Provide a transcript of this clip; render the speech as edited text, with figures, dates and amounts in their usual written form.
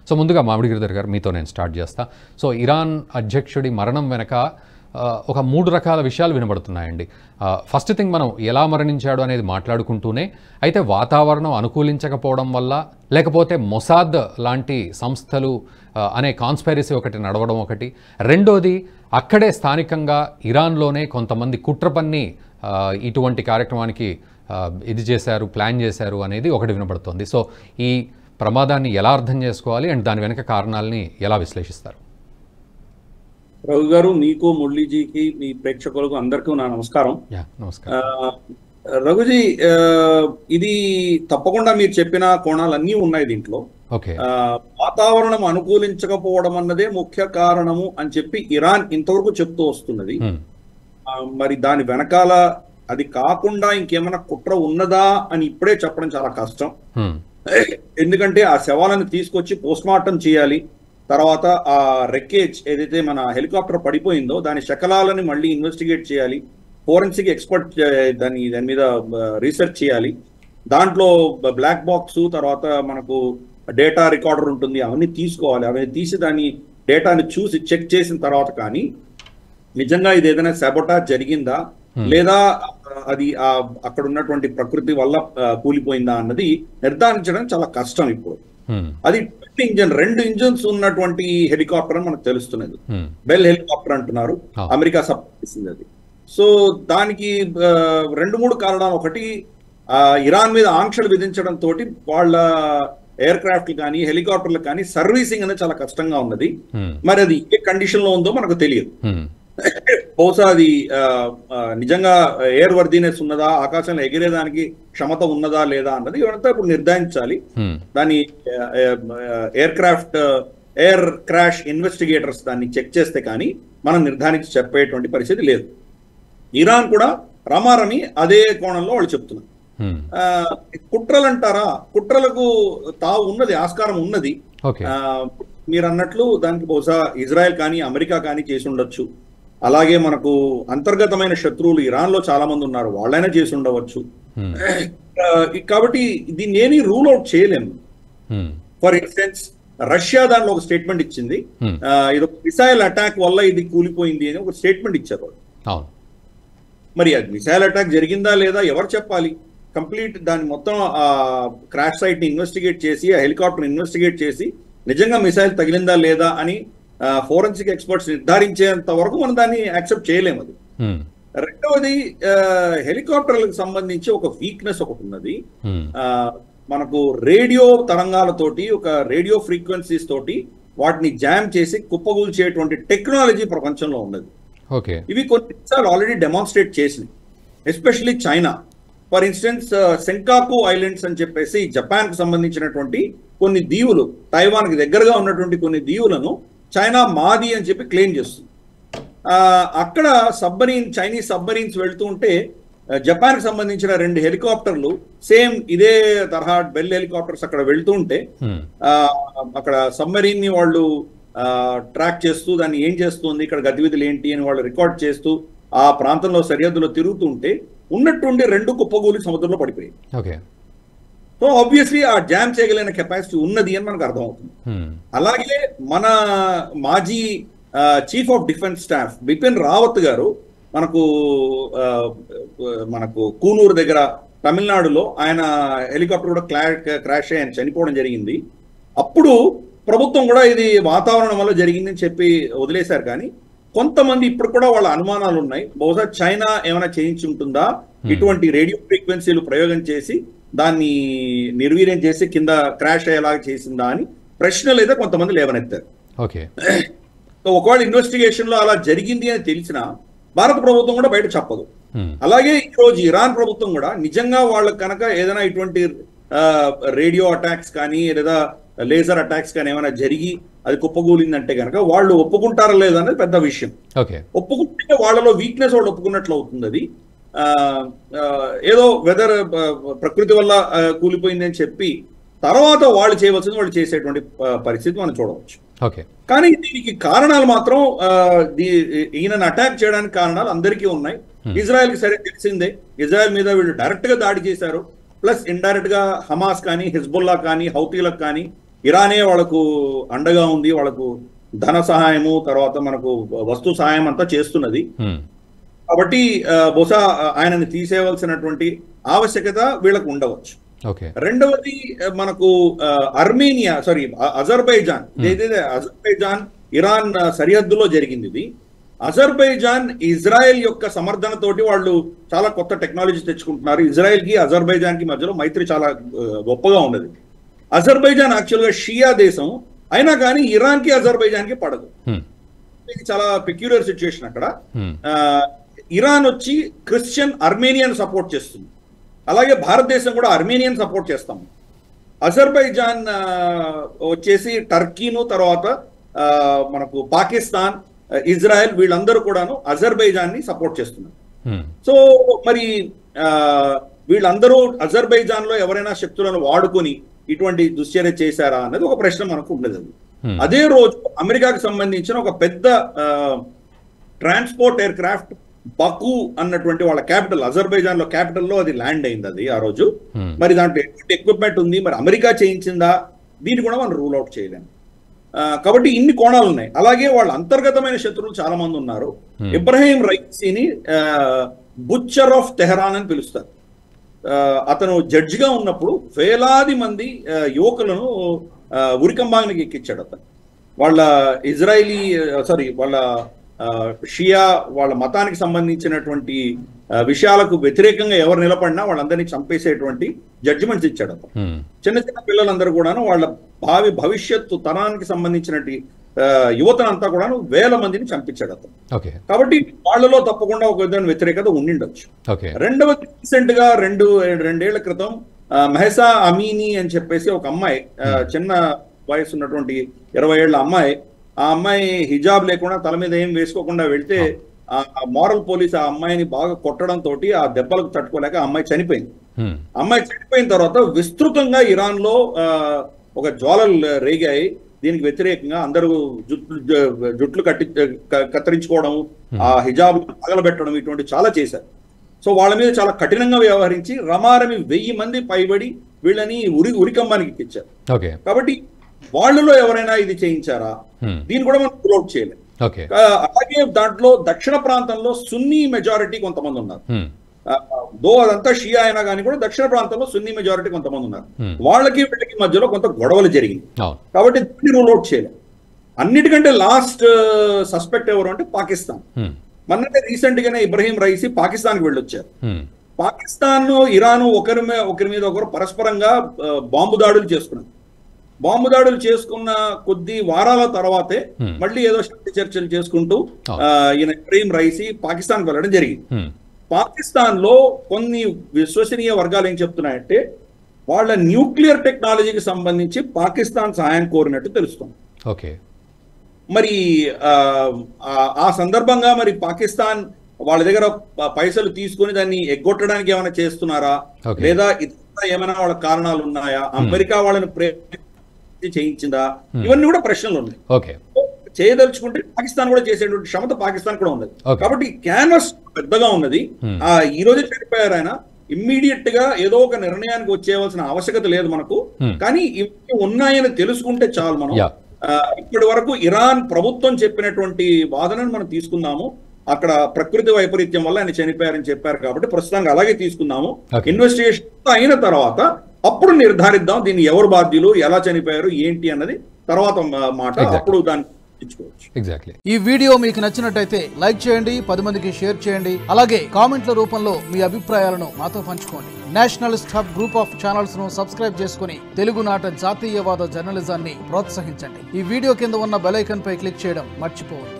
So ముందుగా మామిడి గిరిధర్ గారు మీతో నేను స్టార్ట్ చేస్తా. సో ఇరాన్ అధ్యక్షుడి మరణం వెనక ఒక 3 రకాల విషయాలు వినబడుతున్నాయండి. ఫస్ట్ థింగ్, మనం ఎలా మరణించాడు అనేది మాట్లాడుకుంటూనే, అయితే వాతావరణం అనుకూలించకపోవడం వల్ల, లేకపోతే మొసాద్ లాంటి సంస్థలు అనే కాన్స్పైరసీ ఒకటి నడవడం ఒకటి, రెండోది అక్కడే స్థానికంగా ఇరాన్లోనే కొంతమంది కుట్ర పన్ని ఇటువంటి కార్యక్రమానికి ఇది చేశారు, ప్లాన్ చేశారు అనేది ఒకటి వినబడుతోంది. సో ఈ ప్రమాదాన్ని ఎలా అర్థం చేసుకోవాలి అండ్ దాని వెనక కారణాలని ఎలా విశ్లేషిస్తారు? రఘు గారు, మీకు, మురళీజీకి, మీ ప్రేక్షకులకు అందరికీ నా నమస్కారం. రఘుజీ, ఇది తప్పకుండా మీరు చెప్పిన కోణాలన్నీ ఉన్నాయి దీంట్లో. వాతావరణం అనుకూలించకపోవడం అన్నదే ముఖ్య కారణము అని చెప్పి ఇరాన్ ఇంతవరకు చెప్తూ వస్తున్నది. మరి దాని వెనకాల అది కాకుండా ఇంకేమైనా కుట్ర ఉన్నదా అని ఇప్పుడే చెప్పడం చాలా కష్టం. ఎందుకంటే ఆ శవాలను తీసుకొచ్చి పోస్ట్ మార్టం చేయాలి, తర్వాత ఆ రెక్కేజ్ ఏదైతే మన హెలికాప్టర్ పడిపోయిందో దాని శకలాలని మళ్ళీ ఇన్వెస్టిగేట్ చేయాలి, ఫోరెన్సిక్ ఎక్స్పర్ట్ దాని మీద రీసెర్చ్ చేయాలి, దాంట్లో బ్లాక్ బాక్స్, తర్వాత మనకు డేటా రికార్డర్ ఉంటుంది, అవన్నీ తీసుకోవాలి. అవన్నీ తీసి దాని డేటాని చూసి చెక్ చేసిన తర్వాత కానీ నిజంగా ఇది ఏదైనా సాబోటాజ్ జరిగిందా లేదా అది అక్కడ ఉన్నటువంటి ప్రకృతి వల్ల కూలిపోయిందా అన్నది నిర్ధారించడం చాలా కష్టం. ఇప్పుడు అది ఇంజన్, 2 ఇంజన్స్ ఉన్నటువంటి హెలికాప్టర్ అని మనకు తెలుస్తున్నది. బెల్ హెలికాప్టర్ అంటున్నారు, అమెరికా సపోర్ట్ చేసింది అది. సో దానికి 2-3 కారణాలు. ఒకటి, ఇరాన్ మీద ఆంక్షలు విధించడం తోటి వాళ్ళ ఎయిర్ క్రాఫ్ట్లు కానీ హెలికాప్టర్లు కానీ సర్వీసింగ్ అనేది చాలా కష్టంగా ఉన్నది. మరి అది ఏ కండిషన్ లో ఉందో మనకు తెలియదు. బహుశా అది నిజంగా ఎయిర్ వర్దీనెస్ ఉన్నదా, ఆకాశంలో ఎగిరేదానికి క్షమత ఉన్నదా లేదా అన్నది ఇవంతా ఇప్పుడు నిర్ధారించాలి. దాని ఎయిర్ క్రాష్ ఇన్వెస్టిగేటర్స్ దాన్ని చెక్ చేస్తే కానీ మనం నిర్ధారించి చెప్పేటువంటి పరిస్థితి లేదు. ఇరాన్ కూడా రమారమి అదే కోణంలో వాళ్ళు చెప్తున్నారు. కుట్రలు అంటారా, కుట్రలకు తావు ఉన్నది, ఆస్కారం ఉన్నది. మీరు అన్నట్లు దానికి బహుశా ఇజ్రాయెల్ కానీ అమెరికా కానీ చేసి ఉండొచ్చు. అలాగే మనకు అంతర్గతమైన శత్రువులు ఇరాన్ లో చాలా మంది ఉన్నారు, వాళ్ళైనా చేసి ఉండవచ్చు. కాబట్టి దీన్ని ఏమీ రూల్ అవుట్ చేయలేము. ఫర్ ఇన్స్టెన్స్, రష్యా దానిలో ఒక స్టేట్మెంట్ ఇచ్చింది, ఇది ఒక మిసైల్ అటాక్ వల్ల ఇది కూలిపోయింది అని ఒక స్టేట్మెంట్ ఇచ్చారు. మరి అది మిసైల్ అటాక్ జరిగిందా లేదా ఎవరు చెప్పాలి? కంప్లీట్ దాన్ని మొత్తం క్రాష్ సైట్ ని ఇన్వెస్టిగేట్ చేసి, ఆ హెలికాప్టర్ ఇన్వెస్టిగేట్ చేసి నిజంగా మిసైల్ తగిలిందా లేదా అని ఫోరెన్సిక్ ఎక్స్పర్ట్స్ నిర్ధారించేంత వరకు మనం దాన్ని యాక్సెప్ట్ చేయలేము. అది రెండవది, హెలికాప్టర్లకు సంబంధించి ఒక వీక్నెస్ ఒకటి ఉన్నది. మనకు రేడియో తరంగాలతోటి, ఒక రేడియో ఫ్రీక్వెన్సీస్ తోటి వాటిని జామ్ చేసి కుప్పగూల్చేటువంటి టెక్నాలజీ ప్రపంచంలో ఉన్నది. ఇవి కొన్ని దేశాలు ఆల్రెడీ డెమాన్స్ట్రేట్ చేసినాయి, especially China. For instance, Senkaku islands అని చెప్పేసి జపాన్ కు సంబంధించినటువంటి కొన్ని దీవులు, తైవాన్ కి దగ్గరగా ఉన్నటువంటి కొన్ని దీవులను చైనా మాది అని చెప్పి క్లెయిమ్ చేస్తుంది. అక్కడ చైనీస్ సబ్మరీన్స్ వెళ్తూ ఉంటే జపాన్ కి సంబంధించిన 2 హెలికాప్టర్లు సేమ్ ఇదే తరహా బెల్ హెలికాప్టర్స్ అక్కడ వెళ్తూ ఉంటే అక్కడ సబ్మరీన్ ని వాళ్ళు ట్రాక్ చేస్తూ దాన్ని ఏం చేస్తుంది, ఇక్కడ గతివిధులు ఏంటి అని వాళ్ళు రికార్డ్ చేస్తూ ఆ ప్రాంతంలో సరిహద్దులో తిరుగుతుంటే ఉన్నట్టుండి 2 కుప్పగూలి సముద్రంలో పడిపోయాయి. సో ఆబ్వియస్లీ ఆ జామ్ చేయగలిగిన కెపాసిటీ ఉన్నది అని మనకు అర్థమవుతుంది. అలాగే మన మాజీ chief of defence staff Bipin Rawat గారు మనకు కూనూరు దగ్గర తమిళనాడులో ఆయన హెలికాప్టర్ కూడా క్రాష్ అయ్యి ఆయన చనిపోవడం జరిగింది. అప్పుడు ప్రభుత్వం కూడా ఇది వాతావరణం వల్ల జరిగిందని చెప్పి వదిలేశారు. కానీ కొంతమంది ఇప్పుడు కూడా వాళ్ళ అనుమానాలు ఉన్నాయి. బహుశా చైనా ఏమైనా చేయించి ఉంటుందా, ఇటువంటి రేడియో ఫ్రీక్వెన్సీలు ప్రయోగం చేసి దాన్ని నిర్వీర్యం చేసి కింద క్రాష్ అయ్యేలాగా చేసిందా అని ప్రశ్నలు అయితే కొంతమంది లేవనెత్తారు. ఒకవేళ ఇన్వెస్టిగేషన్ లో అలా జరిగింది అని తెలిసినా భారత ప్రభుత్వం కూడా బయట చెప్పదు. అలాగే ఈరోజు ఇరాన్ ప్రభుత్వం కూడా నిజంగా వాళ్ళకి కనుక ఏదైనా ఇటువంటి రేడియో అటాక్స్ కానీ లేదా లేజర్ అటాక్స్ కానీ ఏమైనా జరిగి అది కుప్పగూలిందంటే కనుక వాళ్ళు ఒప్పుకుంటారా లేదా అనేది పెద్ద విషయం. ఒప్పుకుంటే వాళ్ళలో వీక్నెస్ వాళ్ళు ఒప్పుకున్నట్లు అవుతుంది. అది ఏదో వెదర్ ప్రకృతి వల్ల కూలిపోయింది అని చెప్పి తర్వాత వాళ్ళు చేయవలసింది వాళ్ళు చేసేటువంటి పరిస్థితి మనం చూడవచ్చు. కానీ దీనికి కారణాలు మాత్రం ఈయనను అటాక్ చేయడానికి కారణాలు అందరికీ ఉన్నాయి. ఇజ్రాయెల్ కి సరే తెలిసిందే, ఇజ్రాయెల్ మీద వీళ్ళు డైరెక్ట్ గా దాడి చేశారు. ప్లస్ ఇండైరెక్ట్ గా హమాస్ కానీ హిజ్బుల్లా కానీ హౌతీలకు కానీ ఇరానే వాళ్ళకు అండగా ఉంది, వాళ్ళకు ధన సహాయము, తర్వాత మనకు వస్తు సహాయం అంతా చేస్తున్నది. కాబట్టి బహుశా ఆయనని తీసేయవలసినటువంటి ఆవశ్యకత వీళ్ళకు ఉండవచ్చు. రెండవది మనకు అజర్బైజాన్, ఏదైతే అజర్బైజాన్ ఇరాన్ సరిహద్దులో జరిగింది ఇది. అజర్బైజాన్ ఇజ్రాయెల్ యొక్క సమర్థనతోటి వాళ్ళు చాలా కొత్త టెక్నాలజీ తెచ్చుకుంటున్నారు. ఇజ్రాయెల్ కి అజర్బైజాన్ కి మధ్యలో మైత్రి చాలా గొప్పగా ఉన్నది. అజర్బైజాన్ యాక్చువల్గా షియా దేశం అయినా కానీ ఇరాన్ కి అజర్బైజాన్ కి పడదు. ఇది చాలా పెక్యులర్ సిచ్యుయేషన్ అక్కడ. ఇరాన్ వచ్చి క్రిస్టియన్ అర్మేనియన్ సపోర్ట్ చేస్తుంది, అలాగే భారతదేశం కూడా అర్మేనియన్ సపోర్ట్ చేస్తాము. అజర్బైజాన్ వచ్చేసి టర్కీను, తర్వాత మనకు పాకిస్తాన్, ఇజ్రాయెల్ వీళ్ళందరూ కూడాను అజర్బైజాన్ ని సపోర్ట్ చేస్తున్నారు. సో మరి వీళ్ళందరూ అజర్బైజాన్ లో ఎవరైనా శక్తులను వాడుకొని ఇటువంటి దుశ్చర్య చేశారా అన్నది ఒక ప్రశ్న మనకు ఉండదు. అదే రోజు అమెరికాకు సంబంధించిన ఒక పెద్ద ట్రాన్స్పోర్ట్ ఎయిర్ క్రాఫ్ట్ బకు అన్నటువంటి వాళ్ళ క్యాపిటల్, అజర్బైజాన్ లో క్యాపిటల్ లో అది ల్యాండ్ అయింది అది ఆ రోజు. మరి దాంట్లో ఎక్విప్మెంట్ ఉంది, మరి అమెరికా చేయించిందా, దీన్ని కూడా మనం రూల్ అవుట్ చేయలేము. కాబట్టి ఇన్ని కోణాలు ఉన్నాయి. అలాగే వాళ్ళ అంతర్గతమైన శత్రువులు చాలా మంది ఉన్నారు. ఇబ్రహీం రైసీని బుచ్చర్ ఆఫ్ తెహరాన్ అని పిలుస్తారు. అతను జడ్జిగా ఉన్నప్పుడు వేలాది మంది యువకులను ఉరికంబానికి ఎక్కించాడు అతను. వాళ్ళ వాళ్ళ షియా వాళ్ళ మతానికి సంబంధించినటువంటి విషయాలకు వ్యతిరేకంగా ఎవరు నిలబడినా వాళ్ళందరినీ చంపేసేటువంటి జడ్జిమెంట్స్ ఇచ్చాడు అతను. చిన్న చిన్న పిల్లలందరూ కూడాను వాళ్ళ భవిష్యత్తు తరానికి సంబంధించినటువంటి యువతనంతా కూడాను వేల మందిని చంపించాడు అతను. కాబట్టి వాళ్ళలో తప్పకుండా ఒక విధమైన వ్యతిరేకత ఉండిండొచ్చు. రెండవది రీసెంట్ గా రెండేళ్ల క్రితం మెహసా అమీనీ అని చెప్పేసి ఒక అమ్మాయి, చిన్న వయసు ఉన్నటువంటి 20 ఏళ్ల అమ్మాయి, ఆ అమ్మాయి హిజాబ్ లేకుండా తల మీద ఏం వేసుకోకుండా వెళ్తే ఆ మారల్ పోలీస్ ఆ అమ్మాయిని బాగా కొట్టడం తోటి ఆ దెబ్బలకు తట్టుకోలేక ఆ అమ్మాయి చనిపోయింది. అమ్మాయి చనిపోయిన తర్వాత విస్తృతంగా ఇరాన్ లో ఒక జ్వాలలు రేగాయి. దీనికి వ్యతిరేకంగా అందరూ జుట్లు కత్తిరించుకోవడం, ఆ హిజాబ్ తగలబెట్టడం, ఇటువంటి చాలా చేశారు. సో వాళ్ళ మీద చాలా కఠినంగా వ్యవహరించి రమారమి 1000 మంది పైబడి వీళ్ళని ఉరికంబానికి ఎక్కించారు. కాబట్టి వాళ్ళలో ఎవరైనా ఇది చేయించారా, దీన్ని కూడా మనం రూల్ అవుట్ చేయలేం. అలాగే దాంట్లో దక్షిణ ప్రాంతంలో సున్నీ మెజారిటీ కొంతమంది ఉన్నారు. దో అదంతా షియా అయినా కానీ కూడా దక్షిణ ప్రాంతంలో సున్నీ మెజారిటీ కొంతమంది ఉన్నారు. వాళ్ళకి వీళ్ళకి మధ్యలో కొంత గొడవలు జరిగింది. కాబట్టి దీన్ని రూల్ అవుట్ చేయలేం. అన్నిటికంటే లాస్ట్ సస్పెక్ట్ ఎవరు అంటే పాకిస్తాన్. మొన్ననే రీసెంట్ గానే ఇబ్రహీం రైసీ పాకిస్తాన్ కి వెళ్ళొచ్చారు. పాకిస్తాన్ ఇరాన్ ఒకరి మీద ఒకరు పరస్పరంగా బాంబు దాడులు చేసుకున్నారు. బాంబు దాడులు చేసుకున్న కొద్ది వారాల తర్వాతే మళ్ళీ ఏదో శాంతి చర్చలు చేసుకుంటూ ఈయన ఇబ్రహీం రైసీ పాకిస్తాన్ వెళ్ళడం జరిగింది. పాకిస్తాన్ లో కొన్ని విశ్వసనీయ వర్గాలు ఏం చెప్తున్నాయంటే వాళ్ళ న్యూక్లియర్ టెక్నాలజీకి సంబంధించి పాకిస్తాన్ సహాయం కోరినట్టు తెలుస్తుంది. మరి ఆ సందర్భంగా మరి పాకిస్తాన్ వాళ్ళ దగ్గర పైసలు తీసుకుని దాన్ని ఎగ్గొట్టడానికి ఏమైనా చేస్తున్నారా, లేదా ఇతర ఏమైనా వాళ్ళ కారణాలు ఉన్నాయా, అమెరికా వాళ్ళని చేయించిందా, ఇవన్నీ కూడా ప్రశ్నలు ఉన్నాయి. చేయదలుచుకుంటే పాకిస్తాన్ కూడా చేసేటువంటి క్షమత పాకిస్తాన్ కూడా ఉన్నది. కాబట్టి క్యాన్వస్ పెద్దగా ఉన్నది. ఈ రోజు చనిపోయారు ఆయన, ఇమ్మీడియట్ గా ఏదో ఒక నిర్ణయానికి వచ్చేవలసిన ఆవశ్యకత లేదు మనకు. కానీ ఇవన్నీ ఉన్నాయని తెలుసుకుంటే చాలు. మనం ఇప్పటి వరకు ఇరాన్ ప్రభుత్వం చెప్పినటువంటి వాదనను మనం తీసుకుందాము. అక్కడ ప్రకృతి వైపరీత్యం వల్ల ఆయన చనిపోయారని చెప్పారు కాబట్టి ప్రస్తుతానికి అలాగే తీసుకుందాము. ఇన్వెస్టిగేషన్ అయిన తర్వాత అప్పుడు నిర్ధారిద్దాం దీన్ని ఎవరు బాధ్యులు, ఎలా చనిపోయారు, ఏంటి అన్నది తర్వాత మాట. అప్పుడు దాన్ని ఈ వీడియో మీకు నచ్చినట్టయితే లైక్ చేయండి, 10 మందికి షేర్ చేయండి. అలాగే కామెంట్ల రూపంలో మీ అభిప్రాయాలను మాతో పంచుకోండి. Nationalist hub group of channels ను సబ్స్క్రైబ్ చేసుకుని తెలుగునాట జాతీయవాద జర్నలిజాన్ని ప్రోత్సహించండి. ఈ వీడియో కింద ఉన్న బెల్ ఐకాన్ పై క్లిక్ చేయడం మర్చిపోవద్దు.